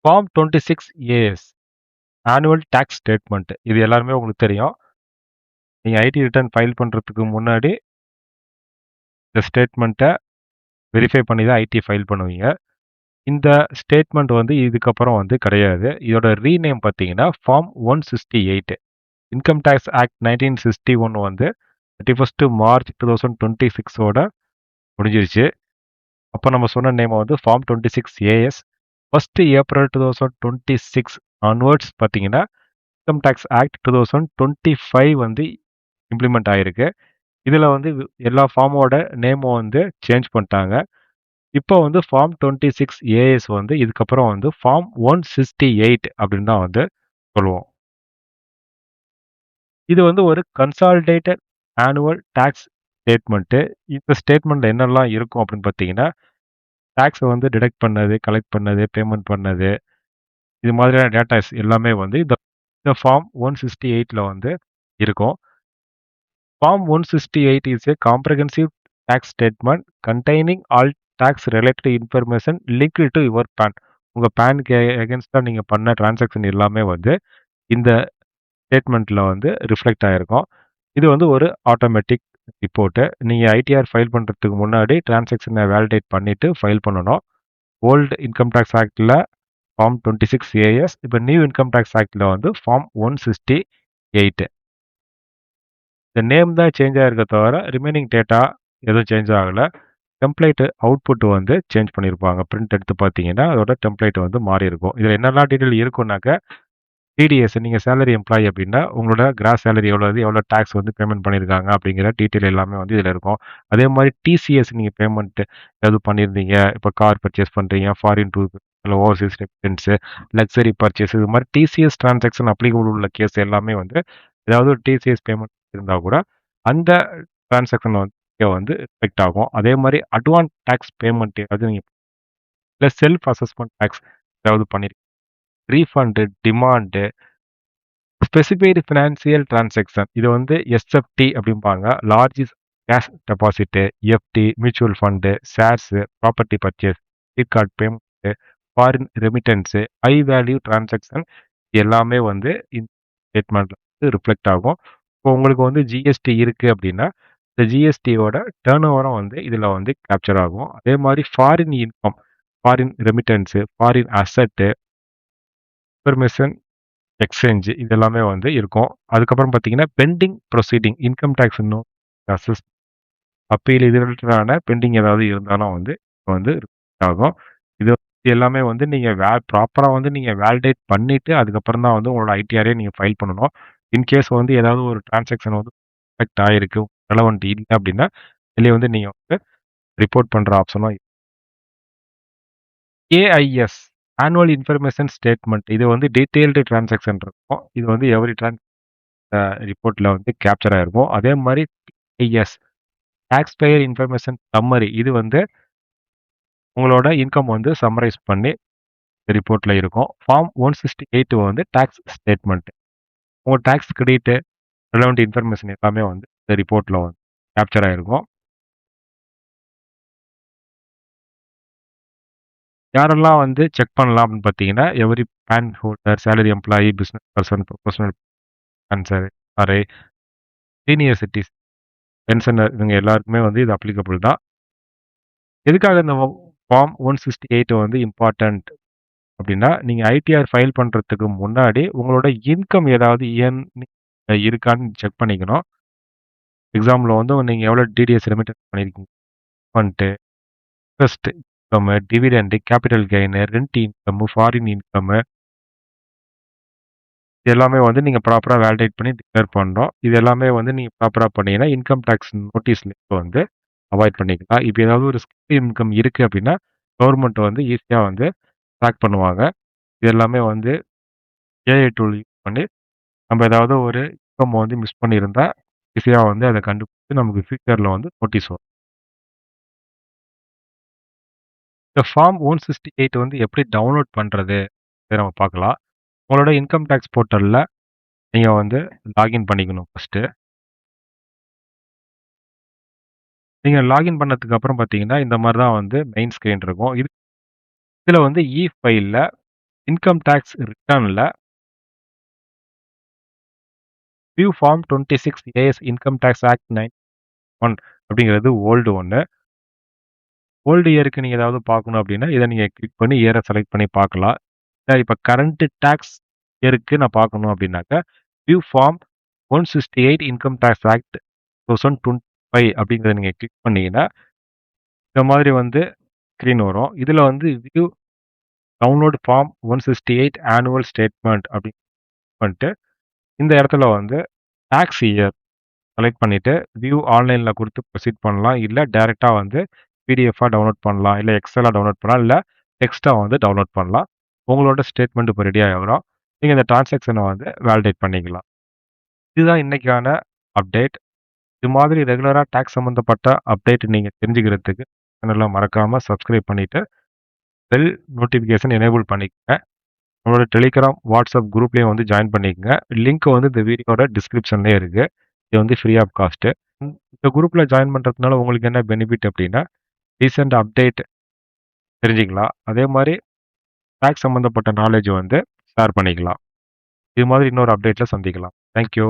Form 26 AS annual tax statement. இது எல்லாருமே உங்களுக்கு தெரியும். நீங்க ஐடி ரிட்டர்ன் ஃபைல் பண்றதுக்கு முன்னாடி இந்த ஸ்டேட்மெண்ட்ட வெரிஃபை பண்ணி தான் ஐடி ஃபைல் பண்ணுவீங்க. இந்த ஸ்டேட்மெண்ட் வந்து இதுக்கப்புறம் வந்து கிடையாது. இதோட ரீநேம் பார்த்தீங்கன்னா, ஃபார்ம் 168. இன்கம் டாக்ஸ் ஆக்ட் 1961 வந்து 31 மார்ச் 2026 முடிஞ்சிருச்சு. அப்போ நம்ம சொன்ன நேம வந்து ஃபார்ம் 26 ஏஎஸ். 1 ஏப்ரல் 2026 ஆன்வர்ட்ஸ் பார்த்தீங்கன்னா, இன்கம் டாக்ஸ் ஆக்ட் 2025 வந்து இம்ப்ளிமெண்ட் ஆயிருக்கு. இதில வந்து எல்லா ஃபார்மோட நேமும் வந்து சேஞ்ச் பண்ணிட்டாங்க. இப்போ வந்து ஃபார்ம் 26 ஏஎஸ் வந்து இதுக்கப்புறம் வந்து ஃபார்ம் 168 அப்படின்னு தான் வந்து சொல்லுவோம். இது வந்து ஒரு கன்சாலிடேட்டட் ஆனுவல் டாக்ஸ் ஸ்டேட்மெண்ட்டு. இந்த ஸ்டேட்மெண்ட்ல என்னெல்லாம் இருக்கும் அப்படின்னு பார்த்தீங்கன்னா, டாக்ஸ வந்து டிடக்ட் பண்ணது, கலெக்ட் பண்ணது, பேமெண்ட் பண்ணது, இது மாதிரியான டேட்டாஸ் எல்லாமே வந்து இந்த இந்த ஃபார்ம் 168ல வந்து இருக்கும். Form 168 is a comprehensive tax statement containing all tax related information linked to your PAN. உங்க PANக்கு எகென்ஸ்டா நீங்க பண்ண டிரான்சாக்ஷன் எல்லாமே வந்து இந்த ஸ்டேட்மெண்ட்ல வந்து ரிஃப்ளெக்ட் ஆயிருக்கும். இது வந்து ஒரு ஆட்டோமேட்டிக் ரிப்போர்ட்டு. நீங்க ஐடிஆர் ஃபைல் பண்றதுக்கு முன்னாடி டிரான்சாக்ஷன வேலிடேட் பண்ணிட்டு ஃபைல் பண்ணணும். ஓல்டு இன்கம் டாக்ஸ் ஆக்ட்ல ஃபார்ம் 26 ஏஎஸ். இப்ப நியூ இன்கம் டாக்ஸ் ஆக்ட்ல வந்து ஃபார்ம் 168. இந்த நேம் தான் சேஞ்ச் ஆயிருக்க தவிர, ரிமைனிங் டேட்டா எதுவும் சேஞ்ச் ஆகல. டெம்ப்ளேட் அவுட்புட் வந்து சேஞ்ச் பண்ணியிருப்பாங்க. பிரிண்ட் எடுத்து பார்த்தீங்கன்னா, அதோட டெம்ப்ளேட் வந்து மாறியிருக்கும். இதில என்னெல்லாம் டீட்டெயில் இருக்கும்னாக்க, டிடிஎஸ் நீங்க சேலரி எம்ப்ளாயி அப்படின்னா, உங்களோட கிராஸ் சேலரி எவ்வளவு, எவ்வளோ டாக்ஸ் வந்து பேமெண்ட் பண்ணியிருக்காங்க அப்படிங்கிற டீட்டெயில் எல்லாமே வந்து இதில இருக்கும். அதே மாரி டிசிஎஸ் நீங்க பேமெண்ட் எதுவும் பண்ணியிருந்தீங்க, இப்போ கார் பர்ச்சேஸ் பண்றீங்க, ஃபாரின் டூர் இல்ல ஓவர்சீஸ் ரெமிட்டன்ஸ், லக்ஸரி பர்ச்சேஸ் இது மாரி டிசிஎஸ் டிரான்சாக்ஷன் அப்ளிகபிள் உள்ள கேஸ் எல்லாமே வந்து ஏதாவது ஒரு டிசிஎஸ் பேமெண்ட் இருந்தா கூட, அந்த டிரான்சாக்ஷன் வந்து இங்க வந்து ரிஃப்ளெக்ட் ஆகும். அதே மாரி அட்வான்ஸ் டாக்ஸ் பேமெண்ட் அது நீங்க இல்ல செல்ஃப் அசஸ்மென்ட் டாக்ஸ் ஏதாவது பண்ணியிருக்கீங்க. Refund, demand, specified financial transaction இது வந்து எஸ்எஃப்டி அப்படிம்பாங்க. Large cash deposit, FD, mutual fund, shares, property purchase, credit card payment, foreign remittance, high value transaction எல்லாமே வந்து இந்த ஸ்டேட்மெண்ட்ல வந்து ரிஃப்ளெக்ட் ஆகும். இப்போ உங்களுக்கு வந்து ஜிஎஸ்டி இருக்கு அப்படின்னா, இந்த ஜிஎஸ்டியோட டர்ன் ஓவரும் வந்து இதுல வந்து கேப்சர் ஆகும். அதே மாரி foreign income, foreign remittance, foreign asset, information exchange இது எல்லாமே வந்து இருக்கும். அதுக்கப்புறம் பார்த்தீங்கன்னா, பெண்டிங் ப்ரொசீடிங் இன்கம் டாக்ஸ் இன்னும் அசஸ் அப்பீல் இது ரிலேட்டடான பெண்டிங் ஏதாவது இருந்தாலும் வந்து வந்து ரிஃப்ளெக்ட் ஆகும். இது எல்லாமே வந்து நீங்க ப்ராப்பரா வந்து நீங்க வேலிடேட் பண்ணிட்டு, அதுக்கப்புறம் தான் வந்து உங்களோட ஐடிஆரே நீங்க ஃபைல் பண்ணணும். இன்கேஸ் வந்து ஏதாவது ஒரு டிரான்சாக்ஷன் வந்து அஃபெக்ட் ஆயிருக்கு, ரெலவன்ட் இல்ல அப்படின்னா, இதுலயே வந்து நீங்க வந்து ரிப்போர்ட் பண்ற ஆப்ஷனும் ஏஐஎஸ் ஆனுவல் இன்ஃபர்மேஷன் ஸ்டேட்மெண்ட் இது வந்து டீட்டெயில்டு டிரான்சாக்ஷன் இருக்கும். இது வந்து எவ்ரி ரிப்போர்ட்ல வந்து கேப்சர் ஆயிருக்கும். அதே மாரி TIS tax payer information summary இது வந்து உங்களோட இன்கம் வந்து சம்மரைஸ் பண்ணி ரிப்போர்ட்ல இருக்கும். ஃபார்ம் 168 வந்து டாக்ஸ் ஸ்டேட்மெண்ட். உங்க டாக்ஸ் கிரெடிட், ரெலவன்ட் இன்ஃபர்மேஷன் எல்லாமே வந்து இந்த ரிப்போர்ட்ல வந்து கேப்சர் ஆயிருக்கும். யாரெல்லாம் வந்து செக் பண்ணலாம் அப்படின்னு பார்த்தீங்கன்னா, every PAN holder, salary employee, business person, professional freelancer, RI, senior citizen, pensioner இவங்க எல்லாருக்குமே வந்து இது அப்ளிகபிள் தான். எதுக்காக இந்த ஃபார்ம் 168 வந்து இம்பார்ட்டன்ட் அப்படின்னா, நீங்க ஐடிஆர் ஃபைல் பண்றதுக்கு முன்னாடி உங்களோட இன்கம் ஏதாவது இருக்கான்னு செக் பண்ணிக்கணும். எக்ஸாம்பிள் வந்து நீங்க எவ்வளோ டிடிஎஸ் ரெமிட்டன்ஸ் பண்ணியிருக்கீங்க, fund, interest income, dividend, capital gain, rent income, foreign income இது எல்லாமே வந்து நீங்க ப்ராப்பரா வேலிடேட் பண்ணி டிக்ளேர் பண்ணணும். இது எல்லாமே வந்து நீங்க ப்ராப்பரா பண்ணீங்கன்னா, இன்கம் டாக்ஸ் நோட்டீஸ்ல வந்து அவாய்ட் பண்ணிக்கலாம். இப்ப ஏதாவது ஒரு ஸ்கிப் இன்கம் இருக்கு அப்படின்னா, கவர்மெண்ட் வந்து ஈஸியா வந்து ட்ராக் பண்ணுவாங்க. இது எல்லாமே வந்து ஏஐ டூல் யூஸ் பண்ணி நம்ம ஏதாவது ஒரு இன்கம் வந்து மிஸ் பண்ணியிருந்தா, ஈஸியா வந்து அத கண்டுபிடிச்சு நமக்கு ஃபியூச்சர்ல வந்து நோட்டீஸ் வரும். இந்த ஃபார்ம் 168 வந்து எப்படி டவுன்லோட் பண்றது? இத நம்ம பார்க்கலாம். உங்களோட இன்கம் டாக்ஸ் போர்ட்டல்ல நீங்க வந்து லாகின் பண்ணிக்கணும் ஃபர்ஸ்ட்டு. நீங்க லாகின் பண்ணதுக்கு அப்புறம் பார்த்தீங்கன்னா, இந்த மாரி தான் வந்து மெயின் ஸ்க்ரீன் இருக்கும். இதுல வந்து ஃபைல்ல இன்கம் டாக்ஸ் ரிட்டர்ன்ல view form 26 AS income tax act 91 அப்படிங்கிறது ஓல்டு ஒண்ணு. ஓல்டு இயருக்கு நீங்க ஏதாவது பார்க்கணும் அப்படின்னா, இத நீங்க கிளிக் பண்ணி இயர செலக்ட் பண்ணி பார்க்கலாம். இல்ல இப்ப கரண்ட் டாக்ஸ் இயருக்கு நான் பார்க்கணும் அப்படின்னாக்க, view form 168 income tax act 2025 அப்படிங்கிறத நீங்க கிளிக் பண்ணீங்கன்னா, இந்த மாதிரி வந்து ஸ்க்ரீன் வரும். இதுல வந்து view download form 168 annual statement அப்படின்னு பண்ணிட்டு, இந்த இடத்துல வந்து டாக்ஸ் இயர் செலக்ட் பண்ணிட்டு, வியூ ஆன்லைன்ல குடுத்து ப்ரொசீட் பண்ணலாம். இல்ல டைரக்ட்டா வந்து பிடிஎஃப்பா டவுன்லோட் பண்ணலாம். இல்ல எக்ஸலா டவுன்லோட் பண்ணலாம். இல்ல டெக்ஸ்ட்டா வந்து டவுன்லோட் பண்ணலாம். உங்களோட ஸ்டேட்மெண்ட் இப்போ ரெடி ஆயிரும். நீங்க இந்த டிரான்சாக்ஷன வந்து வேலிடேட் பண்ணிக்கலாம். இதுதான் இன்னைக்கான அப்டேட். இது மாதிரி ரெகுலரா டாக்ஸ் சம்மந்தப்பட்ட அப்டேட் நீங்க தெரிஞ்சுக்கிறதுக்கு சேனல மறக்காம சப்ஸ்கிரைப் பண்ணிட்டு, பெல் நோட்டிஃபிகேஷன் எனேபிள் பண்ணிக்கங்க. நம்மளோட டெலிகிராம், வாட்ஸ்அப் குரூப்லயும் வந்து ஜாயின் பண்ணிக்கங்க. லிங்க் வந்து இந்த வீடியோட டிஸ்கிரிப்ஷன்லயே இருக்கு. இது வந்து ஃப்ரீ ஆஃப் காஸ்ட். இந்த குரூப்ல ஜாயின் பண்றதுனால உங்களுக்கு என்ன பெனிஃபிட் அப்டின்னா, ரீசென்ட் அப்டேட் தெரிஞ்சுக்கலாம். அதே மாரி டாக்ஸ் சம்மந்தப்பட்ட நாலேட்ஜ் வந்து ஷேர் பண்ணிக்கலாம். இது மாதிரி இன்னொரு அப்டேட்ல சந்திக்கலாம். Thank you.